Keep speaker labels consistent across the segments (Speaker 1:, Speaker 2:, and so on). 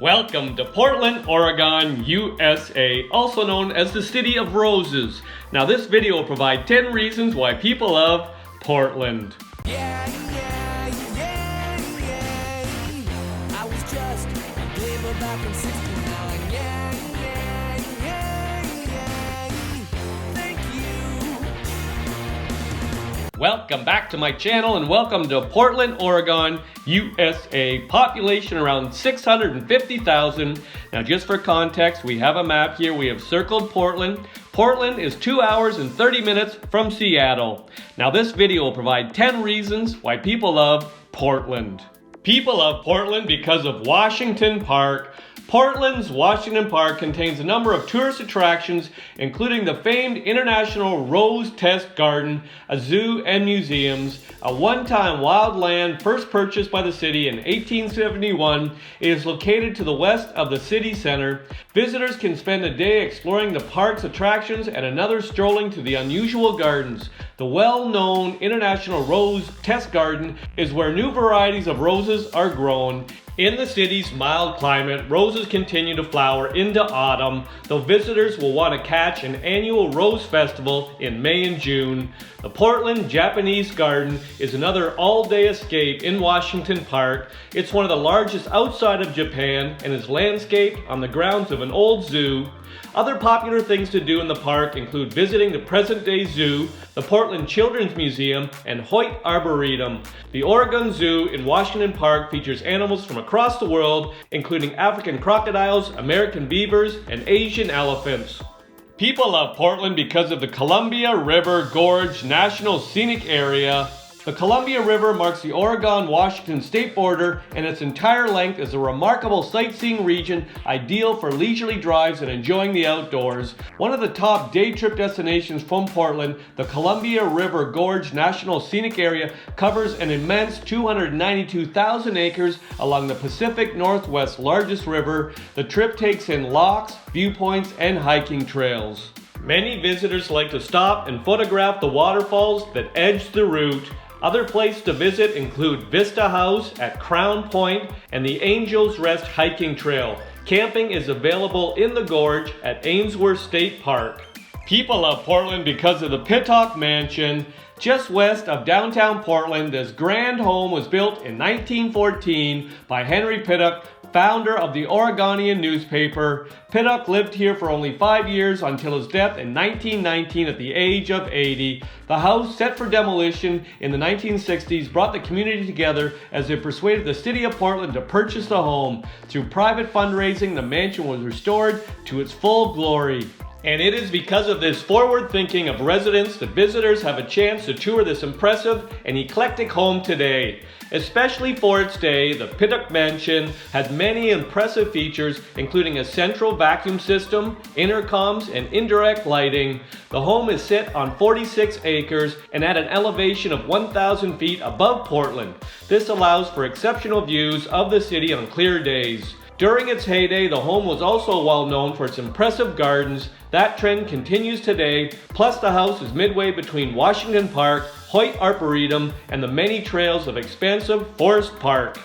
Speaker 1: Welcome to Portland, Oregon, USA, also known as the City of Roses. Now this video will provide 10 reasons why people love Portland.
Speaker 2: I was just a labor back in 69. Thank you.
Speaker 1: Welcome back to my channel and welcome to Portland, Oregon, USA. Population around 650,000. Now just for context, we have a map here. We have circled Portland. Portland is 2 hours and 30 minutes from Seattle. Now this video will provide 10 reasons why people love Portland. People love Portland because of Washington Park. Portland's Washington Park contains a number of tourist attractions, including the famed International Rose Test Garden, a zoo and museums, a one-time wildland first purchased by the city in 1871. It is located to the west of the city center. Visitors can spend a day exploring the park's attractions and another strolling to the unusual gardens. The well-known International Rose Test Garden is where new varieties of roses are grown. In the city's mild climate, roses continue to flower into autumn, though visitors will want to catch an annual rose festival in May and June. The Portland Japanese Garden is another all-day escape in Washington Park. It's one of the largest outside of Japan and is landscaped on the grounds of an old zoo. Other popular things to do in the park include visiting the present-day zoo, the Portland Children's Museum, and Hoyt Arboretum. The Oregon Zoo in Washington Park features animals from across the world, including African crocodiles, American beavers, and Asian elephants. People love Portland because of the Columbia River Gorge National Scenic Area. The Columbia River marks the Oregon-Washington state border, and its entire length is a remarkable sightseeing region ideal for leisurely drives and enjoying the outdoors. One of the top day trip destinations from Portland, the Columbia River Gorge National Scenic Area covers an immense 292,000 acres along the Pacific Northwest's largest river. The trip takes in locks, viewpoints, and hiking trails. Many visitors like to stop and photograph the waterfalls that edge the route. Other places to visit include Vista House at Crown Point and the Angels Rest hiking trail. Camping is available in the Gorge at Ainsworth State Park. People love Portland because of the Pittock Mansion. Just west of downtown Portland, this grand home was built in 1914 by Henry Pittock, founder of the Oregonian newspaper. Pittock lived here for only 5 years until his death in 1919 at the age of 80. The house, set for demolition in the 1960s, brought the community together as it persuaded the city of Portland to purchase the home. Through private fundraising, the mansion was restored to its full glory. And it is because of this forward thinking of residents that visitors have a chance to tour this impressive and eclectic home today. Especially for its day, the Pittock Mansion has many impressive features, including a central vacuum system, intercoms, and indirect lighting. The home is set on 46 acres and at an elevation of 1,000 feet above Portland. This allows for exceptional views of the city on clear days. During its heyday, the home was also well known for its impressive gardens. That trend continues today, plus the house is midway between Washington Park, Hoyt Arboretum, and the many trails of expansive Forest Park.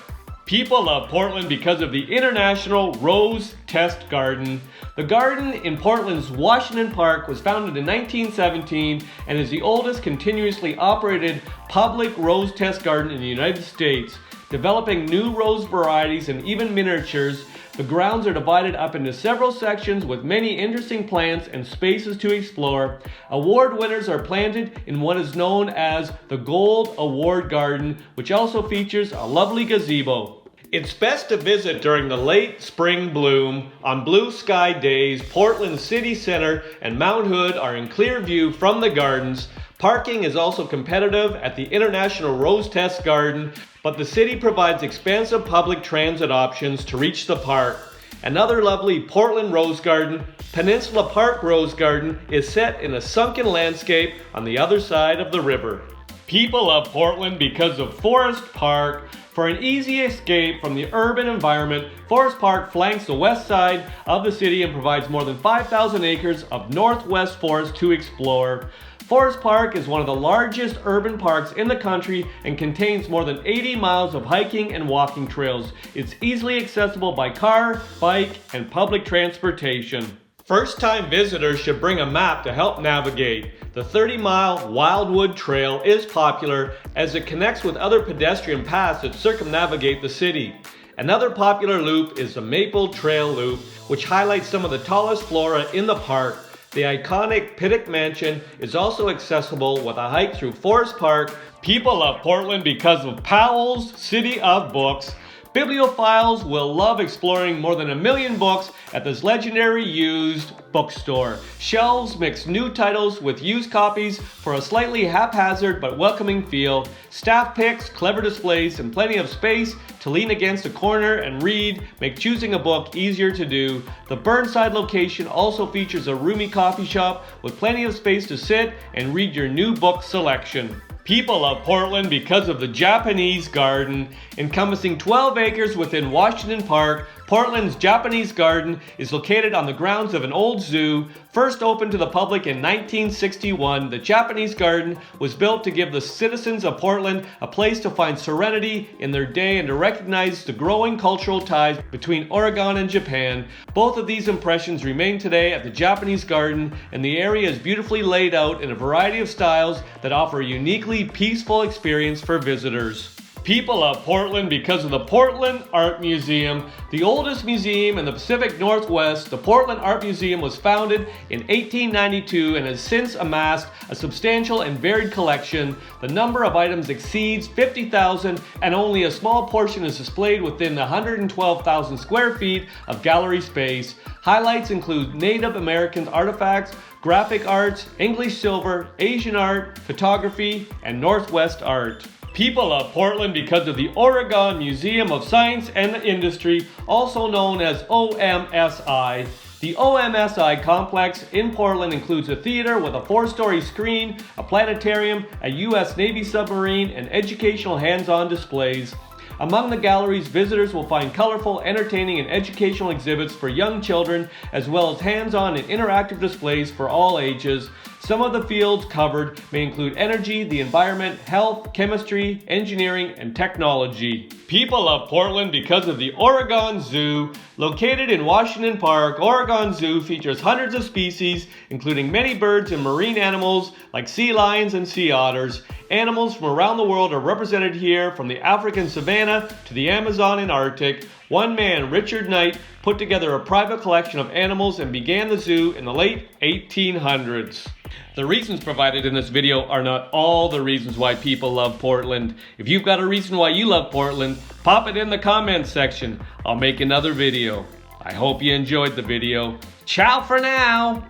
Speaker 1: People love Portland because of the International Rose Test Garden. The garden in Portland's Washington Park was founded in 1917 and is the oldest continuously operated public rose test garden in the United States. Developing new rose varieties and even miniatures, the grounds are divided up into several sections with many interesting plants and spaces to explore. Award winners are planted in what is known as the Gold Award Garden, which also features a lovely gazebo. It's best to visit during the late spring bloom. On blue sky days, Portland City Center and Mount Hood are in clear view from the gardens. Parking is also competitive at the International Rose Test Garden, but the city provides expansive public transit options to reach the park. Another lovely Portland Rose Garden, Peninsula Park Rose Garden, is set in a sunken landscape on the other side of the river. People love Portland because of Forest Park. For an easy escape from the urban environment, Forest Park flanks the west side of the city and provides more than 5,000 acres of northwest forest to explore. Forest Park is one of the largest urban parks in the country and contains more than 80 miles of hiking and walking trails. It's easily accessible by car, bike, and public transportation. First-time visitors should bring a map to help navigate. The 30-mile Wildwood Trail is popular as it connects with other pedestrian paths that circumnavigate the city. Another popular loop is the Maple Trail Loop, which highlights some of the tallest flora in the park. The iconic Pittock Mansion is also accessible with a hike through Forest Park. People love Portland because of Powell's City of Books. Bibliophiles will love exploring more than 1 million books at this legendary used bookstore. Shelves mix new titles with used copies for a slightly haphazard but welcoming feel. Staff picks, clever displays, and plenty of space to lean against a corner and read make choosing a book easier to do. The Burnside location also features a roomy coffee shop with plenty of space to sit and read your new book selection. People love Portland because of the Japanese Garden. Encompassing 12 acres within Washington Park, Portland's Japanese Garden is located on the grounds of an old zoo. First opened to the public in 1961, the Japanese Garden was built to give the citizens of Portland a place to find serenity in their day and to recognize the growing cultural ties between Oregon and Japan. Both of these impressions remain today at the Japanese Garden, and the area is beautifully laid out in a variety of styles that offer a uniquely peaceful experience for visitors. People love Portland because of the Portland Art Museum. The oldest museum in the Pacific Northwest, the Portland Art Museum was founded in 1892 and has since amassed a substantial and varied collection. The number of items exceeds 50,000 and only a small portion is displayed within the 112,000 square feet of gallery space. Highlights include Native American artifacts, graphic arts, English silver, Asian art, photography, and Northwest art. People love Portland because of the Oregon Museum of Science and Industry, also known as OMSI. The OMSI complex in Portland includes a theater with a 4-story screen, a planetarium, a U.S. Navy submarine, and educational hands-on displays. Among the galleries, visitors will find colorful, entertaining, and educational exhibits for young children, as well as hands-on and interactive displays for all ages. Some of the fields covered may include energy, the environment, health, chemistry, engineering, and technology. People love Portland because of the Oregon Zoo. Located in Washington Park, Oregon Zoo features hundreds of species, including many birds and marine animals like sea lions and sea otters. Animals from around the world are represented here, from the African savanna to the Amazon and Arctic. One man, Richard Knight, put together a private collection of animals and began the zoo in the late 1800s. The reasons provided in this video are not all the reasons why people love Portland. If you've got a reason why you love Portland, pop it in the comments section. I'll make another video. I hope you enjoyed the video. Ciao for now!